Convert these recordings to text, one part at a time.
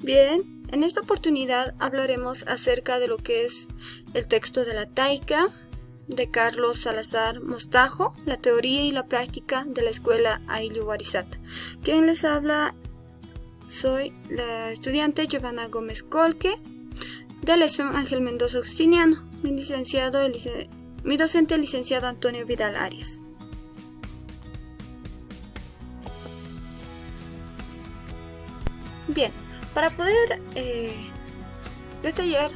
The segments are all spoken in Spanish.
Bien, en esta oportunidad hablaremos acerca de lo que es el texto de la Taica de Carlos Salazar Mostajo, la teoría y la práctica de la escuela Ayllu Warisata. Quien les habla soy la estudiante Giovanna Gómez Colque del ESFEM Ángel Mendoza Justiniano, mi docente licenciado Antonio Vidal Arias. Bien, para poder detallar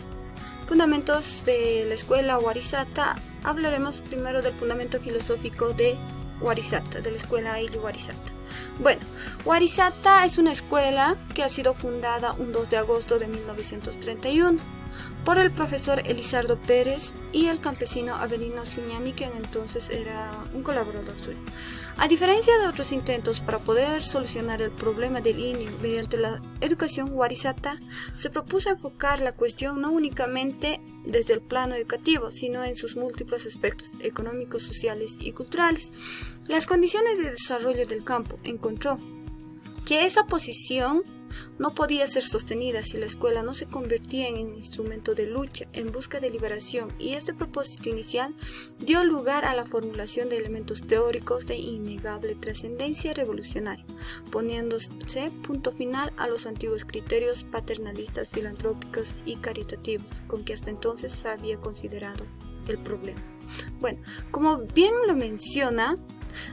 fundamentos de la escuela Warisata, hablaremos primero del fundamento filosófico de Warisata, de la escuela Ayllu Warisata. Bueno, Warisata es una escuela que ha sido fundada un 2 de agosto de 1931 por el profesor Elizardo Pérez y el campesino Avelino Ciñani, que entonces era un colaborador suyo. A diferencia de otros intentos para poder solucionar el problema del indio mediante la educación, Warisata se propuso enfocar la cuestión no únicamente desde el plano educativo, sino en sus múltiples aspectos económicos, sociales y culturales. Las condiciones de desarrollo del campo encontró que esa posición no podía ser sostenida si la escuela no se convertía en un instrumento de lucha en busca de liberación, y este propósito inicial dio lugar a la formulación de elementos teóricos de innegable trascendencia revolucionaria, poniéndose punto final a los antiguos criterios paternalistas, filantrópicos y caritativos con que hasta entonces se había considerado el problema. Bueno, como bien lo menciona,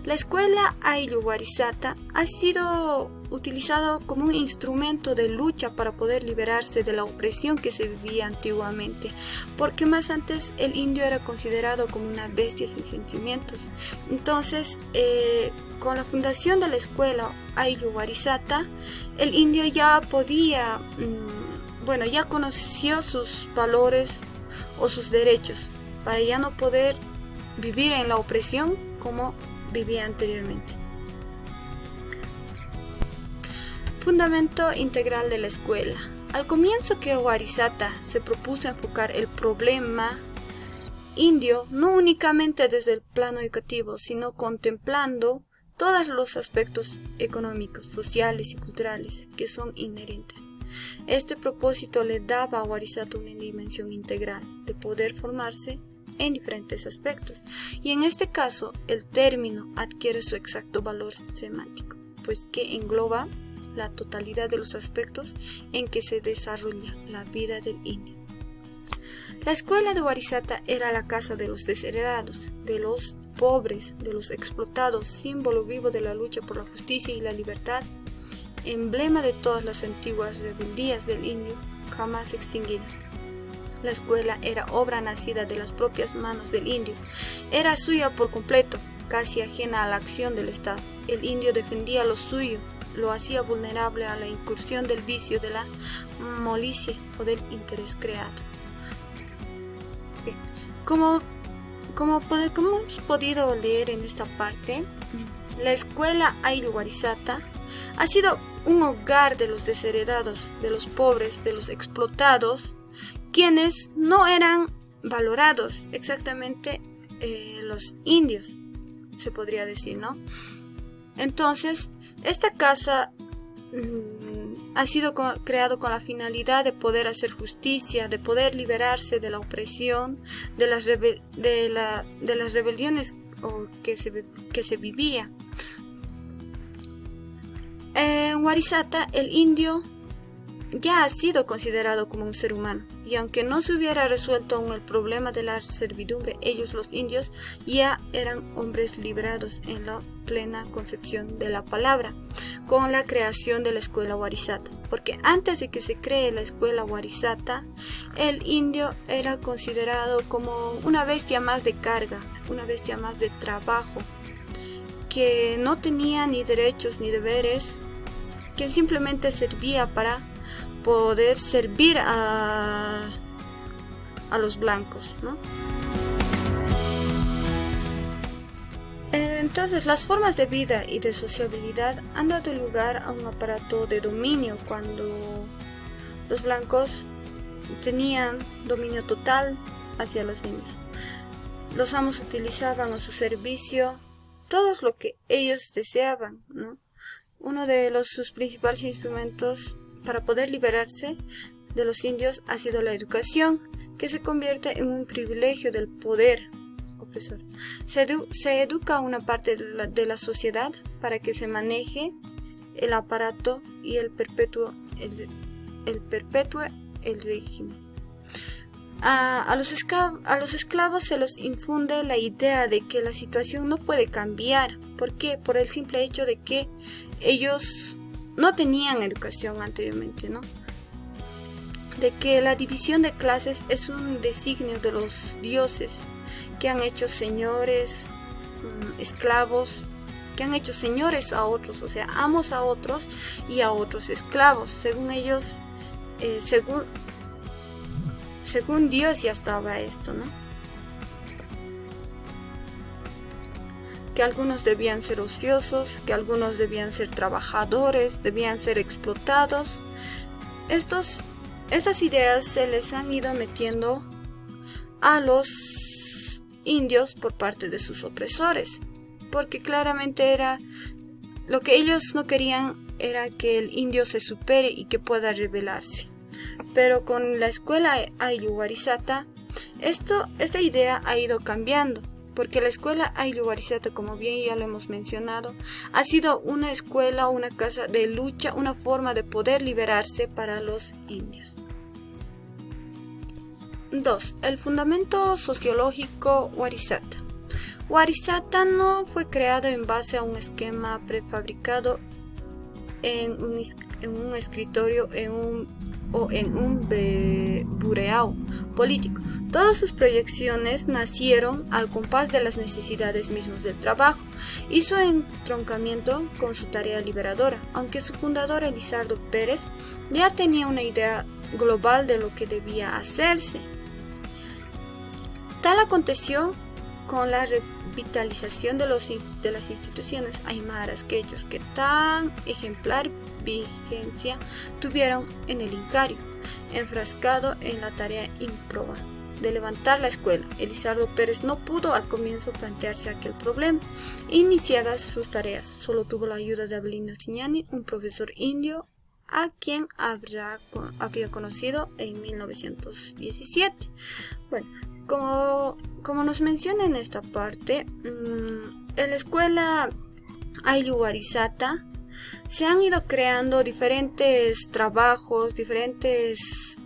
la escuela Ayllu Warisata ha sido utilizado como un instrumento de lucha para poder liberarse de la opresión que se vivía antiguamente, porque más antes el indio era considerado como una bestia sin sentimientos. Entonces, con la fundación de la escuela Ayllu Warisata, el indio ya podía, ya conoció sus valores o sus derechos, para ya no poder vivir en la opresión como vivía anteriormente. Fundamento integral de la escuela. Al comienzo que Warisata se propuso enfocar el problema indio no únicamente desde el plano educativo, sino contemplando todos los aspectos económicos, sociales y culturales que son inherentes. Este propósito le daba a Warisata una dimensión integral de poder formarse en diferentes aspectos, y en este caso el término adquiere su exacto valor semántico, pues que engloba la totalidad de los aspectos en que se desarrolla la vida del indio. La escuela de Warisata era la casa de los desheredados, de los pobres, de los explotados, símbolo vivo de la lucha por la justicia y la libertad, emblema de todas las antiguas rebeldías del indio jamás extinguidas. La escuela era obra nacida de las propias manos del indio, era suya por completo, casi ajena a la acción del Estado. El indio defendía lo suyo, lo hacía vulnerable a la incursión del vicio, de la molicie o del interés creado. Bien. Como hemos podido leer en esta parte, la escuela Ayllu Warisata ha sido un hogar de los desheredados, de los pobres, de los explotados, quienes no eran valorados exactamente, los indios, se podría decir, ¿no? Entonces, esta casa ha sido creado con la finalidad de poder hacer justicia, de poder liberarse de la opresión, de las rebeliones que se vivía. En Warisata, el indio ya ha sido considerado como un ser humano, y aunque no se hubiera resuelto aún el problema de la servidumbre, ellos, los indios, ya eran hombres liberados en la plena concepción de la palabra, con la creación de la escuela Warisata, porque antes de que se cree la escuela Warisata, el indio era considerado como una bestia más de carga, una bestia más de trabajo, que no tenía ni derechos ni deberes, que simplemente servía para poder servir a los blancos, ¿no? Entonces, las formas de vida y de sociabilidad han dado lugar a un aparato de dominio cuando los blancos tenían dominio total hacia los indios. Los amos utilizaban a su servicio todo lo que ellos deseaban, ¿no? Uno de sus principales instrumentos para poder liberarse de los indios ha sido la educación, que se convierte en un privilegio del poder opresor. Se educa a una parte de la sociedad para que se maneje el aparato y perpetúe el régimen. A los esclavos se les infunde la idea de que la situación no puede cambiar. ¿Por qué? Por el simple hecho de que ellos no tenían educación anteriormente, ¿no? De que la división de clases es un designio de los dioses que han hecho señores, esclavos, que han hecho señores a otros, o sea, amos a otros y a otros esclavos. Según ellos, según Dios ya estaba esto, ¿no? Que algunos debían ser ociosos, que algunos debían ser trabajadores, debían ser explotados. Estas ideas se les han ido metiendo a los indios por parte de sus opresores, porque claramente era lo que ellos no querían, era que el indio se supere y que pueda rebelarse. Pero con la escuela Ayllu Warisatta, esta idea ha ido cambiando, porque la escuela Ayllu Warisatta, como bien ya lo hemos mencionado, ha sido una escuela, una casa de lucha, una forma de poder liberarse para los indios. 2. El fundamento sociológico Warisatta. Warisatta no fue creado en base a un esquema prefabricado en un escritorio o en un bureau político. Todas sus proyecciones nacieron al compás de las necesidades mismas del trabajo y su entroncamiento con su tarea liberadora, aunque su fundador Elizardo Pérez ya tenía una idea global de lo que debía hacerse. Tal aconteció con la revitalización de las instituciones aymaras quechuas que tan ejemplar vigencia tuvieron en el Incario, enfrascado en la tarea ímproba de levantar la escuela. Elizardo Pérez no pudo al comienzo plantearse aquel problema. Iniciadas sus tareas, solo tuvo la ayuda de Avelino Cignani, un profesor indio a quien había conocido en 1917. Bueno, como nos menciona en esta parte, en la escuela Ayllu Warisatta se han ido creando diferentes trabajos, diferentes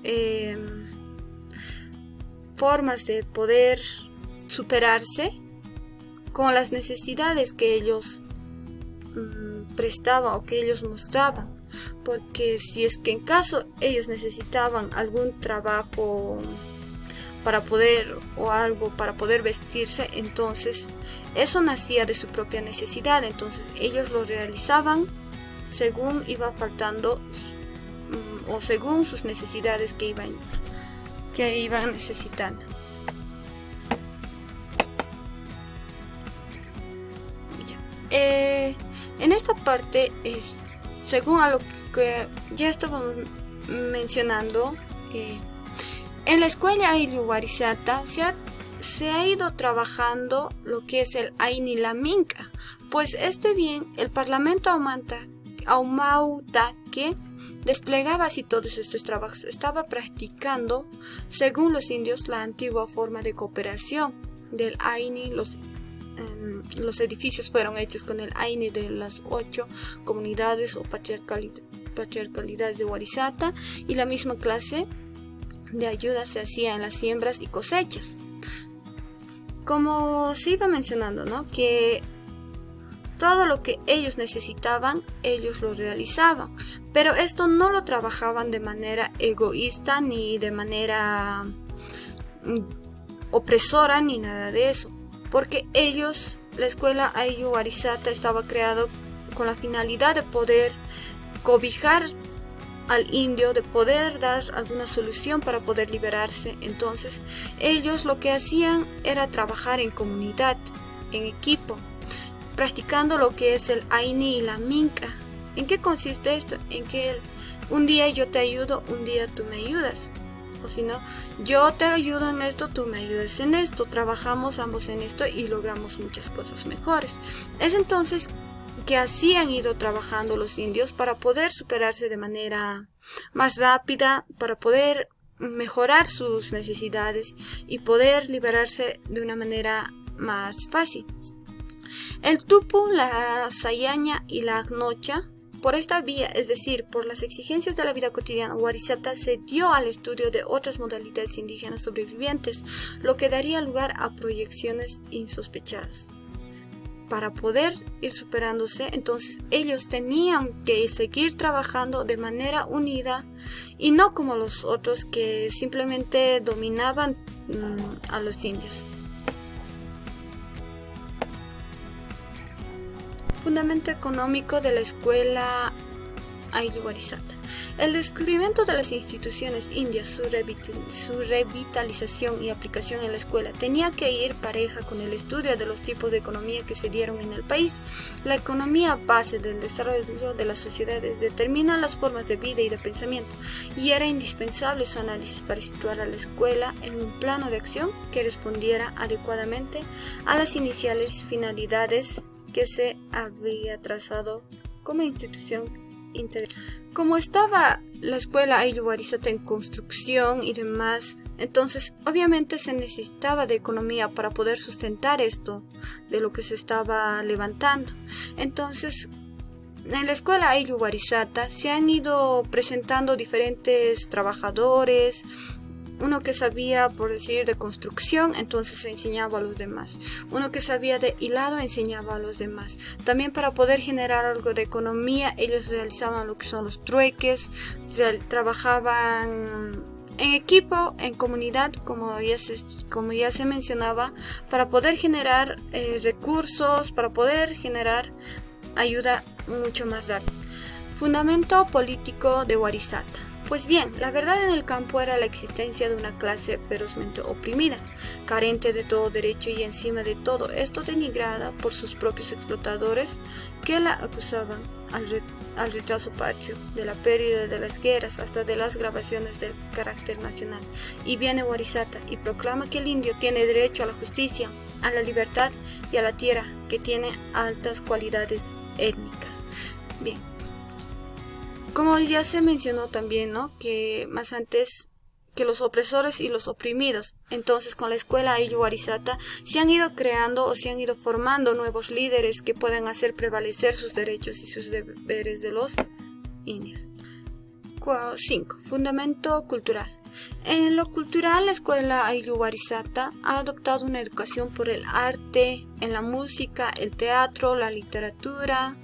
formas de poder superarse con las necesidades que ellos prestaban o que ellos mostraban. Porque si es que en caso ellos necesitaban algún trabajo para poder o algo para poder vestirse, entonces eso nacía de su propia necesidad, entonces ellos lo realizaban según iba faltando o según sus necesidades que iban necesitando. En esta parte según a lo que ya estábamos mencionando, en la escuela Ayllu Warisatta se ha ido trabajando lo que es el Aini la Minca, pues el Parlamento Aumauta que desplegaba así todos estos trabajos estaba practicando, según los indios, la antigua forma de cooperación del Aini. Los edificios fueron hechos con el Aini de las 8 comunidades o patriarcalidades de Warisatta, y la misma clase de ayuda se hacía en las siembras y cosechas. Como se iba mencionando, ¿no? Que todo lo que ellos necesitaban, ellos lo realizaban, pero esto no lo trabajaban de manera egoísta ni de manera opresora ni nada de eso, porque la escuela Ayllu Warisatta estaba creado con la finalidad de poder cobijar al indio, de poder dar alguna solución para poder liberarse. Entonces ellos lo que hacían era trabajar en comunidad, en equipo, practicando lo que es el Aini y la Minca. ¿En qué consiste esto? En que un día yo te ayudo, un día tú me ayudas, o si no, yo te ayudo en esto, tú me ayudas en esto, trabajamos ambos en esto y logramos muchas cosas mejores. Es entonces que así han ido trabajando los indios para poder superarse de manera más rápida, para poder mejorar sus necesidades y poder liberarse de una manera más fácil. El tupu, la sayaña y la agnocha, por esta vía, es decir, por las exigencias de la vida cotidiana, Warisata se dio al estudio de otras modalidades indígenas sobrevivientes, lo que daría lugar a proyecciones insospechadas. Para poder ir superándose, entonces ellos tenían que seguir trabajando de manera unida y no como los otros que simplemente dominaban a los indios. Fundamento económico de la escuela Ayllu Warisata. El descubrimiento de las instituciones indias, su revitalización y aplicación en la escuela tenía que ir pareja con el estudio de los tipos de economía que se dieron en el país. La economía base del desarrollo de las sociedades determina las formas de vida y de pensamiento, y era indispensable su análisis para situar a la escuela en un plano de acción que respondiera adecuadamente a las iniciales finalidades que se había trazado como institución integral. Como estaba la escuela Ayllu Warisata en construcción y demás, entonces obviamente se necesitaba de economía para poder sustentar esto de lo que se estaba levantando. Entonces, en la escuela Ayllu Warisata se han ido presentando diferentes trabajadores. Uno que sabía, por decir, de construcción, entonces enseñaba a los demás. Uno que sabía de hilado, enseñaba a los demás. También para poder generar algo de economía, ellos realizaban lo que son los trueques, trabajaban en equipo, en comunidad, como ya se mencionaba, para poder generar recursos, para poder generar ayuda mucho más rápida. Fundamento político de Warisata. Pues bien, la verdad en el campo era la existencia de una clase ferozmente oprimida, carente de todo derecho y encima de todo esto denigrada por sus propios explotadores que la acusaban al retraso patrio, de la pérdida de las guerras hasta de las grabaciones del carácter nacional. Y viene Warisata y proclama que el indio tiene derecho a la justicia, a la libertad y a la tierra, que tiene altas cualidades étnicas. Bien. Como ya se mencionó también, ¿no?, que más antes que los opresores y los oprimidos. Entonces, con la escuela Ayllu Warisata se han ido creando o se han ido formando nuevos líderes que puedan hacer prevalecer sus derechos y sus deberes de los indios. 5. Fundamento cultural. En lo cultural, la escuela Ayllu Warisata ha adoptado una educación por el arte, en la música, el teatro, la literatura,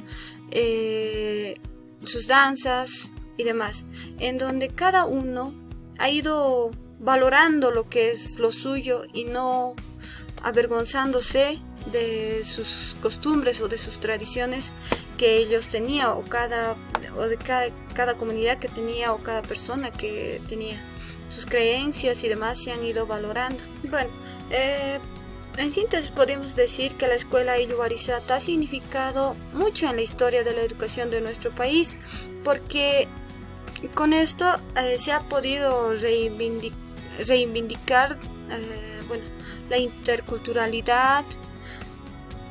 sus danzas y demás, en donde cada uno ha ido valorando lo que es lo suyo y no avergonzándose de sus costumbres o de sus tradiciones que ellos tenían, o de cada comunidad que tenía, o cada persona que tenía. Sus creencias y demás se han ido valorando. Bueno, en síntesis podemos decir que la escuela Ayllu Warisata ha significado mucho en la historia de la educación de nuestro país, porque con esto se ha podido reivindicar la interculturalidad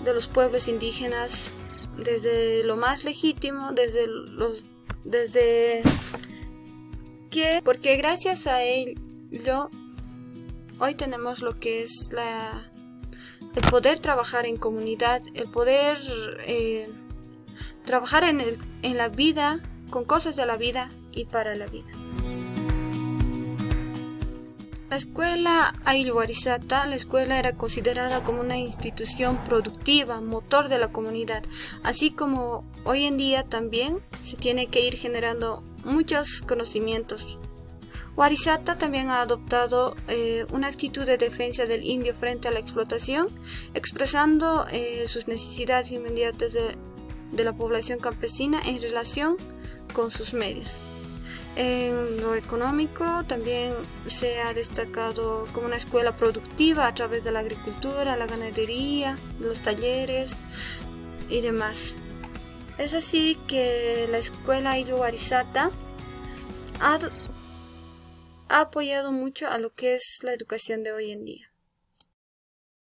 de los pueblos indígenas desde lo más legítimo, porque gracias a ello hoy tenemos lo que es el poder trabajar en comunidad, el poder trabajar en la vida, con cosas de la vida y para la vida. La escuela Ayllu Warisata, la escuela era considerada como una institución productiva, motor de la comunidad, así como hoy en día también se tiene que ir generando muchos conocimientos. Warisata también ha adoptado una actitud de defensa del indio frente a la explotación, expresando sus necesidades inmediatas de la población campesina en relación con sus medios. En lo económico también se ha destacado como una escuela productiva a través de la agricultura, la ganadería, los talleres y demás. Es así que la escuela Ayllu Warisata ha apoyado mucho a lo que es la educación de hoy en día.